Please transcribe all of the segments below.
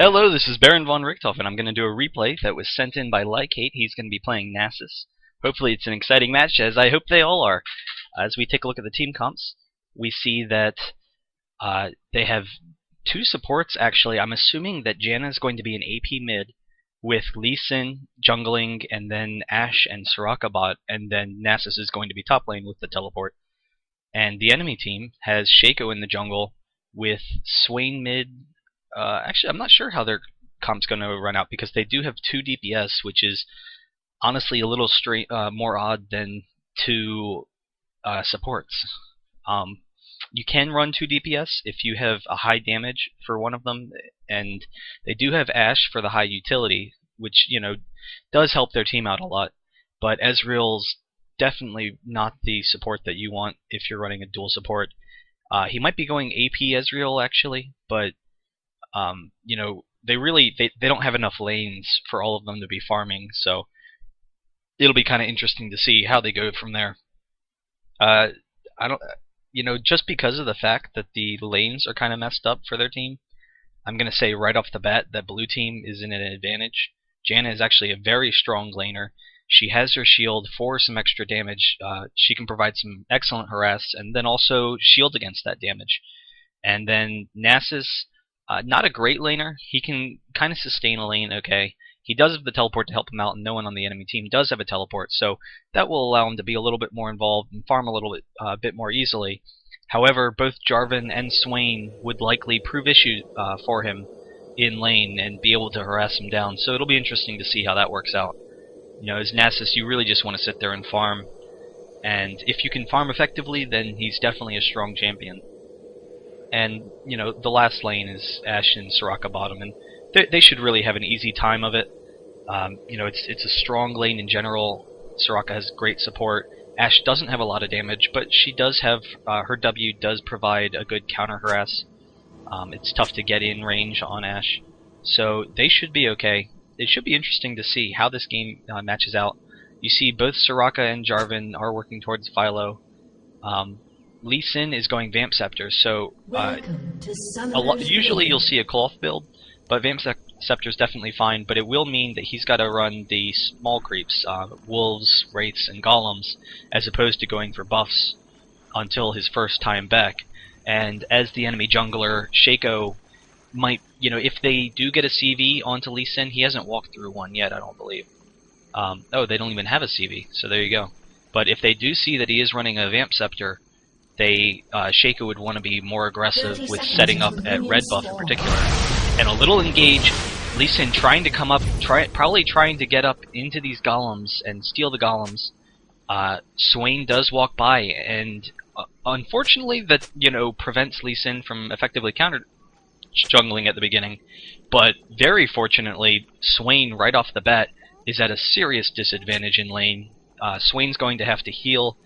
Hello, this is Baron von Richthofen, and I'm going to do a replay that was sent in by Lycate. He's going to be playing Nasus. Hopefully it's an exciting match, as I hope they all are. As we take a look at the team comps, we see that they have two supports, actually. I'm assuming that Janna is going to be an AP mid, with Lee Sin jungling, and then Ashe and Soraka bot, and then Nasus is going to be top lane with the teleport. And the enemy team has Shaco in the jungle, with Swain mid. Actually, I'm not sure how their comp's going to run out, because they do have 2 DPS, which is honestly a little more odd than 2 supports. You can run 2 DPS if you have a high damage for one of them, and they do have Ashe for the high utility, which, you know, does help their team out a lot. But Ezreal's definitely not the support that you want if you're running a dual support. He might be going AP Ezreal, actually, but you know, they don't have enough lanes for all of them to be farming, so it'll be kind of interesting to see how they go from there. Just because of the fact that the lanes are kind of messed up for their team, I'm gonna say right off the bat that blue team is in an advantage. Janna is actually a very strong laner. She has her shield for some extra damage. She can provide some excellent harass, and then also shield against that damage. And then Nasus, not a great laner. He can kind of sustain a lane okay. He does have the teleport to help him out, and no one on the enemy team does have a teleport, so that will allow him to be a little bit more involved and farm a little bit more easily. However, both Jarvan and Swain would likely prove issue for him in lane and be able to harass him down, so it'll be interesting to see how that works out. You know, as Nasus, you really just want to sit there and farm, and if you can farm effectively, then he's definitely a strong champion. And, you know, the last lane is Ashe and Soraka bottom, and they should really have an easy time of it. You know, it's a strong lane in general. Soraka has great support. Ashe doesn't have a lot of damage, but she does have, her W does provide a good counter harass. It's tough to get in range on Ashe, so they should be okay. It should be interesting to see how this game matches out. You see both Soraka and Jarvan are working towards Philo. Lee Sin is going Vamp Scepter, so usually you'll see a cloth build, but Vamp Scepter is definitely fine, but it will mean that he's got to run the small creeps, wolves, wraiths, and golems, as opposed to going for buffs until his first time back. And as the enemy jungler, Shaco might, you know, if they do get a CV onto Lee Sin, he hasn't walked through one yet, I don't believe. Oh, they don't even have a CV, so there you go. But if they do see that he is running a Vamp Scepter, Shaco would want to be more aggressive with setting up at red buff in particular. And a little engage, Lee Sin trying to come up, probably trying to get up into these golems and steal the golems. Swain does walk by, and unfortunately that, you know, prevents Lee Sin from effectively counter jungling at the beginning. But very fortunately, Swain right off the bat is at a serious disadvantage in lane. Swain's going to have to heal.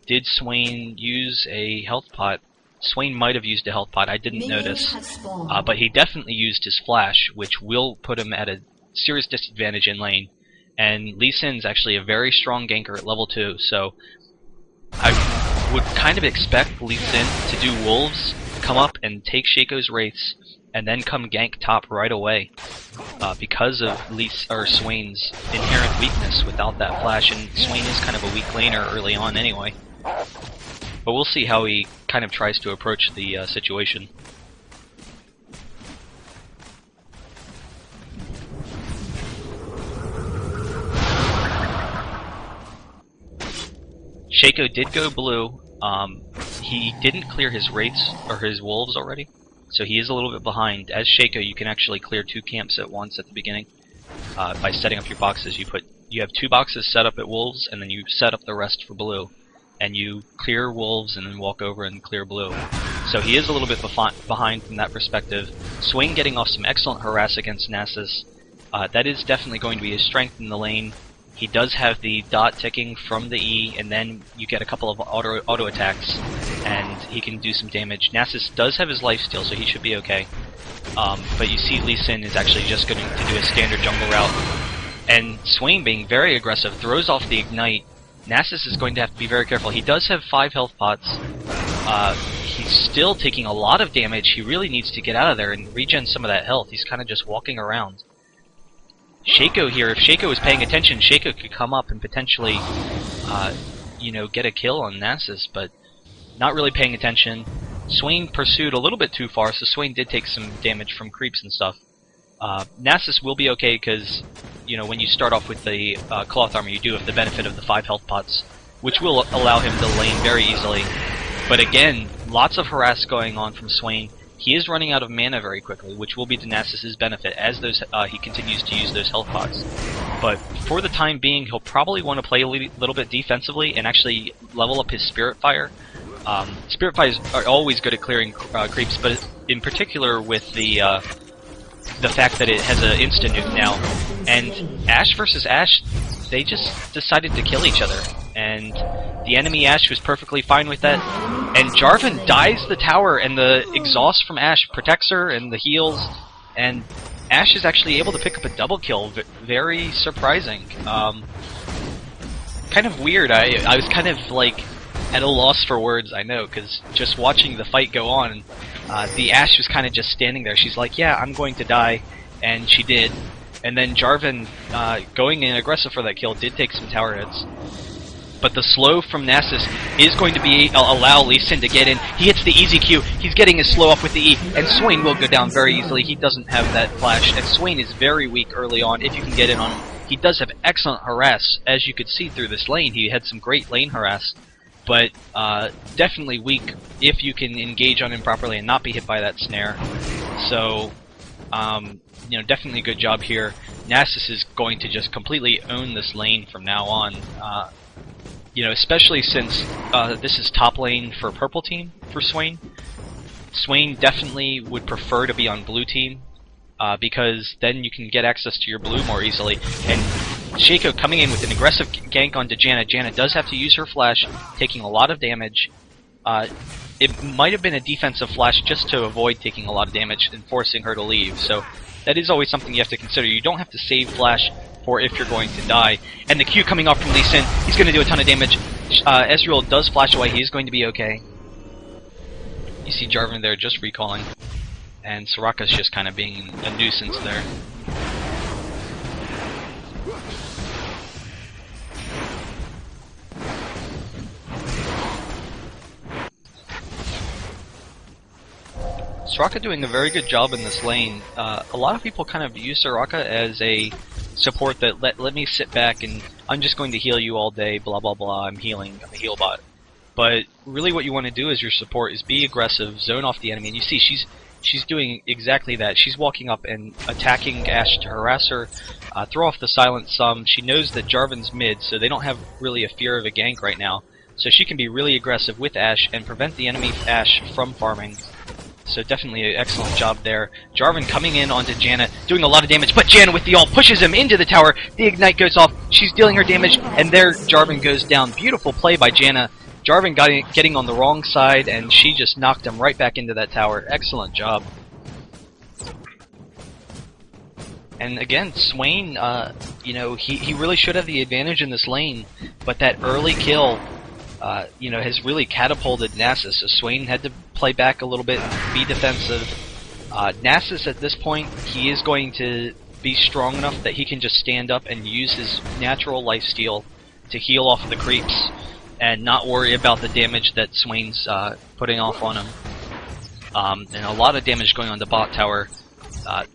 Did Swain use a health pot? Swain might have used a health pot, I didn't notice. But he definitely used his flash, which will put him at a serious disadvantage in lane. And Lee Sin's actually a very strong ganker at level 2, so I would kind of expect Lee Sin to do wolves, come up and take Shaco's wraiths, and then come gank top right away. Because of Swain's inherent weakness without that flash, and Swain is kind of a weak laner early on anyway. But we'll see how he kind of tries to approach the situation. Shaco did go blue. He didn't clear his wraiths or his wolves already, so he is a little bit behind. As Shaco, you can actually clear 2 camps at once at the beginning by setting up your boxes. You have 2 boxes set up at wolves, and then you set up the rest for blue. And you clear wolves and then walk over and clear blue. So he is a little bit behind from that perspective. Swain getting off some excellent harass against Nasus. That is definitely going to be his strength in the lane. He does have the dot ticking from the E, and then you get a couple of auto attacks, and he can do some damage. Nasus does have his lifesteal, so he should be okay. But you see Lee Sin is actually just going to do a standard jungle route. And Swain, being very aggressive, throws off the ignite. Nasus is going to have to be very careful. He does have 5 health pots. he's still taking a lot of damage. He really needs to get out of there and regen some of that health. He's kind of just walking around. Shaco here, if Shaco was paying attention, Shaco could come up and potentially, you know, get a kill on Nasus, but not really paying attention. Swain pursued a little bit too far, so Swain did take some damage from creeps and stuff. Nasus will be okay because, you know, when you start off with the cloth armor, you do have the benefit of the 5 health pots, which will allow him to lane very easily. But again, lots of harass going on from Swain. He is running out of mana very quickly, which will be to Nasus' benefit as those he continues to use those health pots. But for the time being, he'll probably want to play a little bit defensively and actually level up his Spirit Fire. Spirit Fires are always good at clearing creeps, but in particular with the fact that it has an insta nuke now. And Ashe versus Ashe, they just decided to kill each other. And the enemy Ashe was perfectly fine with that. And Jarvan dies the tower, and the exhaust from Ashe protects her and the heals. And Ashe is actually able to pick up a double kill. Very surprising. Kind of weird. I was kind of like at a loss for words, I know, because just watching the fight go on, the Ashe was kind of just standing there. She's like, yeah, I'm going to die, and she did. And then Jarvan, going in aggressive for that kill, did take some tower hits. But the slow from Nasus is going to be allow Lee Sin to get in. He hits the easy Q. He's getting his slow up with the E, and Swain will go down very easily. He doesn't have that flash, and Swain is very weak early on if you can get in on him. He does have excellent harass, as you could see through this lane. He had some great lane harass, but definitely weak if you can engage on him properly and not be hit by that snare. So, you know, definitely a good job here. Nasus is going to just completely own this lane from now on. You know, especially since this is top lane for purple team for Swain. Swain definitely would prefer to be on blue team because then you can get access to your blue more easily. And Shaco coming in with an aggressive gank onto Janna. Janna does have to use her flash, taking a lot of damage. It might have been a defensive flash just to avoid taking a lot of damage and forcing her to leave. So that is always something you have to consider. You don't have to save flash for if you're going to die. And the Q coming off from Lee Sin, he's going to do a ton of damage. Ezreal does flash away, he's going to be okay. You see Jarvan there just recalling. And Soraka's just kind of being a nuisance there. Soraka doing a very good job in this lane. A lot of people kind of use Soraka as a support that let me sit back and I'm just going to heal you all day, blah blah blah, I'm healing, I'm a heal bot. But really what you want to do as your support is be aggressive, zone off the enemy, and you see she's doing exactly that. She's walking up and attacking Ashe to harass her, throw off the silence some. She knows that Jarvan's mid, so they don't have really a fear of a gank right now. So she can be really aggressive with Ashe and prevent the enemy Ashe from farming. So definitely an excellent job there. Jarvan coming in onto Janna, doing a lot of damage, but Janna with the ult pushes him into the tower. The ignite goes off, she's dealing her damage, and there Jarvan goes down. Beautiful play by Janna. Jarvan getting on the wrong side, and she just knocked him right back into that tower. Excellent job. And again, Swain, you know, he really should have the advantage in this lane, but that early kill, you know, has really catapulted Nasus. So Swain had to play back a little bit, be defensive. Nasus at this point, he is going to be strong enough that he can just stand up and use his natural lifesteal to heal off the creeps and not worry about the damage that Swain's putting off on him. And a lot of damage going on the bot tower.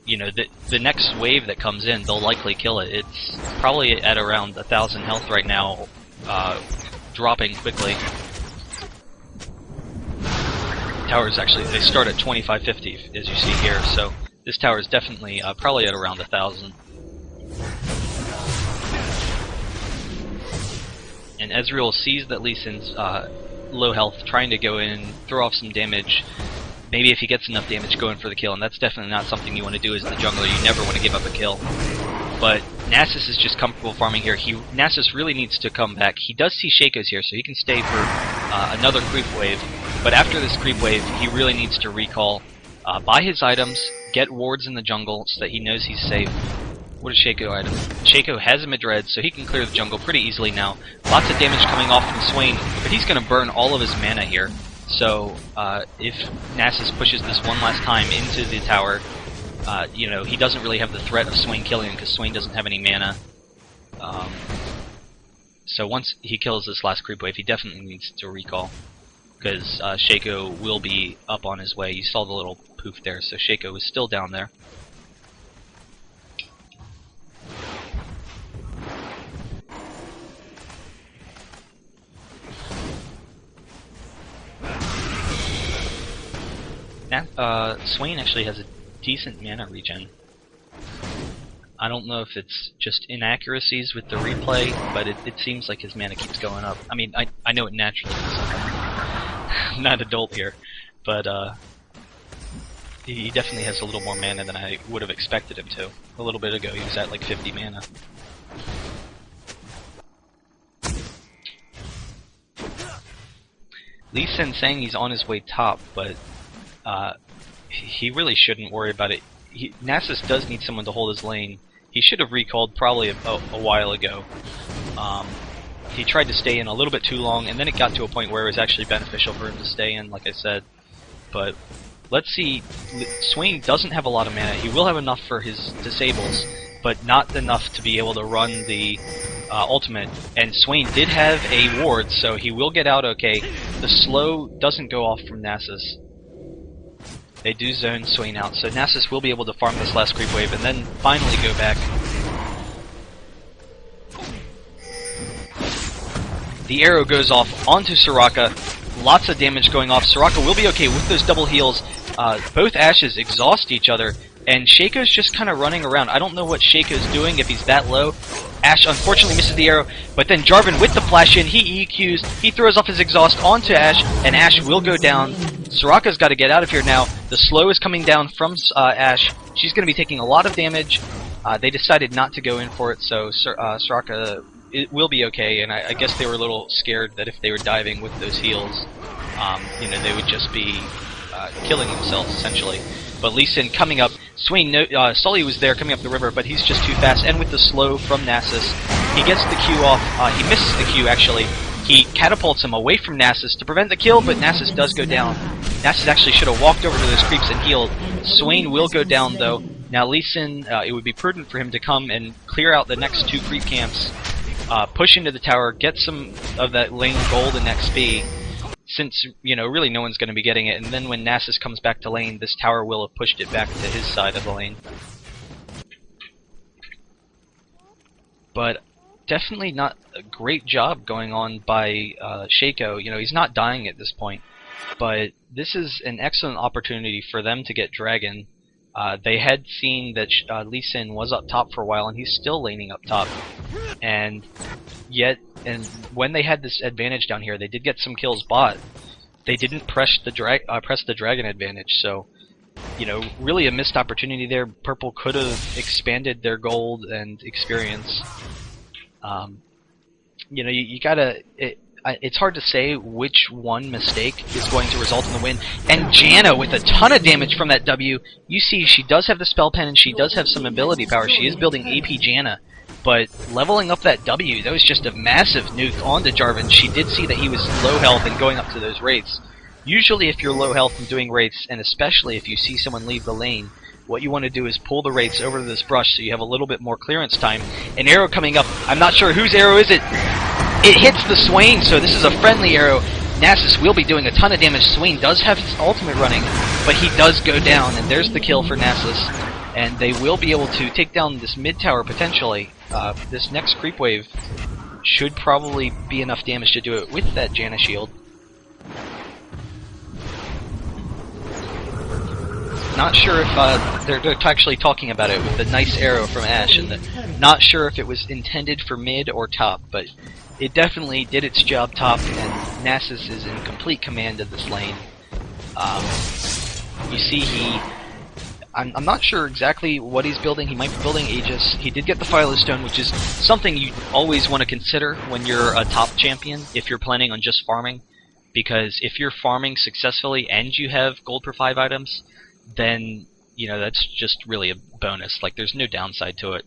You know, the next wave that comes in, they'll likely kill it. It's probably at around 1,000 health right now, dropping quickly. Towers actually, they start at 2550 as you see here, so this tower is definitely probably at around 1,000. And Ezreal sees that Lee Sin's low health, trying to go in, throw off some damage. Maybe if he gets enough damage, go in for the kill, and that's definitely not something you want to do as the jungler. You never want to give up a kill. But Nasus is just comfortable farming here. Nasus really needs to come back. He does see Shaco's here, so he can stay for another creep wave. But after this creep wave, he really needs to recall, buy his items, get wards in the jungle so that he knows he's safe. What is Shaco item? Shaco has a Madred, so he can clear the jungle pretty easily now. Lots of damage coming off from Swain, but he's going to burn all of his mana here. So if Nasus pushes this one last time into the tower, you know, he doesn't really have the threat of Swain killing him because Swain doesn't have any mana. So once he kills this last creep wave, he definitely needs to recall, because Shaco will be up on his way. You saw the little poof there, so Shaco is still down there. Swain actually has a decent mana regen. I don't know if it's just inaccuracies with the replay, but it seems like his mana keeps going up. I mean, I know it naturally does. I'm not adult here, but he definitely has a little more mana than I would have expected him to. A little bit ago he was at like 50 mana. Lee Sin saying he's on his way top, but he really shouldn't worry about it. Nasus does need someone to hold his lane. He should have recalled probably a while ago. He tried to stay in a little bit too long, and then it got to a point where it was actually beneficial for him to stay in, like I said. But let's see. Swain doesn't have a lot of mana. He will have enough for his disables, but not enough to be able to run the ultimate. And Swain did have a ward, so he will get out okay. The slow doesn't go off from Nasus. They do zone Swain out, so Nasus will be able to farm this last creep wave and then finally go back. The arrow goes off onto Soraka. Lots of damage going off. Soraka will be okay with those double heals. Both Ashes exhaust each other, and Shaco's just kind of running around. I don't know what Shaco's doing if he's that low. Ash unfortunately misses the arrow, but then Jarvan with the flash in, he EQs, he throws off his exhaust onto Ash, and Ash will go down. Soraka's got to get out of here now. The slow is coming down from Ash. She's going to be taking a lot of damage. They decided not to go in for it, so Soraka will be okay, and I guess they were a little scared that if they were diving with those heals, you know, they would just be killing themselves, essentially. But Lee Sin coming up. Swain, Sully was there coming up the river, but he's just too fast. And with the slow from Nasus, he gets the Q off. He misses the Q, actually. He catapults him away from Nasus to prevent the kill, but Nasus does go down. Nasus actually should have walked over to those creeps and healed. Swain will go down, though. Now, Lee Sin, it would be prudent for him to come and clear out the next two creep camps, push into the tower, get some of that lane gold and XP, since, you know, really no one's going to be getting it, and then when Nasus comes back to lane, this tower will have pushed it back to his side of the lane. But definitely not a great job going on by Shaco. You know, he's not dying at this point, but this is an excellent opportunity for them to get Dragon. They had seen that Lee Sin was up top for a while, and he's still laning up top, and yet, and when they had this advantage down here, they did get some kills bot. They didn't press the dragon advantage, so, you know, really a missed opportunity there. Purple could have expanded their gold and experience. You know, you gotta. It's hard to say which one mistake is going to result in the win. And Janna with a ton of damage from that W. You see, she does have the spell pen and she does have some ability power. She is building AP Janna. But leveling up that W, that was just a massive nuke onto Jarvan. She did see that he was low health and going up to those wraiths. Usually if you're low health and doing wraiths, and especially if you see someone leave the lane, what you want to do is pull the wraiths over to this brush so you have a little bit more clearance time. An arrow coming up. I'm not sure whose arrow is it. It hits the Swain, so this is a friendly arrow. Nasus will be doing a ton of damage. Swain does have his ultimate running, but he does go down, and there's the kill for Nasus. And they will be able to take down this mid tower potentially. This next creep wave should probably be enough damage to do it with that Janna shield. Not sure if they're actually talking about it with the nice arrow from Ash, and not sure if it was intended for mid or top, but it definitely did its job top, and Nasus is in complete command of this lane. You see I'm not sure exactly what he's building. He might be building Aegis. He did get the Philo Stone, which is something you always want to consider when you're a top champion, if you're planning on just farming. Because if you're farming successfully and you have gold per 5 items, then, you know, that's just really a bonus. Like, there's no downside to it.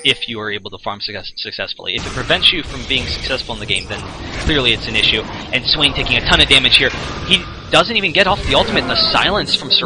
if you are able to farm successfully. If it prevents you from being successful in the game, then clearly it's an issue. And Swain taking a ton of damage here. He doesn't even get off the ultimate. The silence from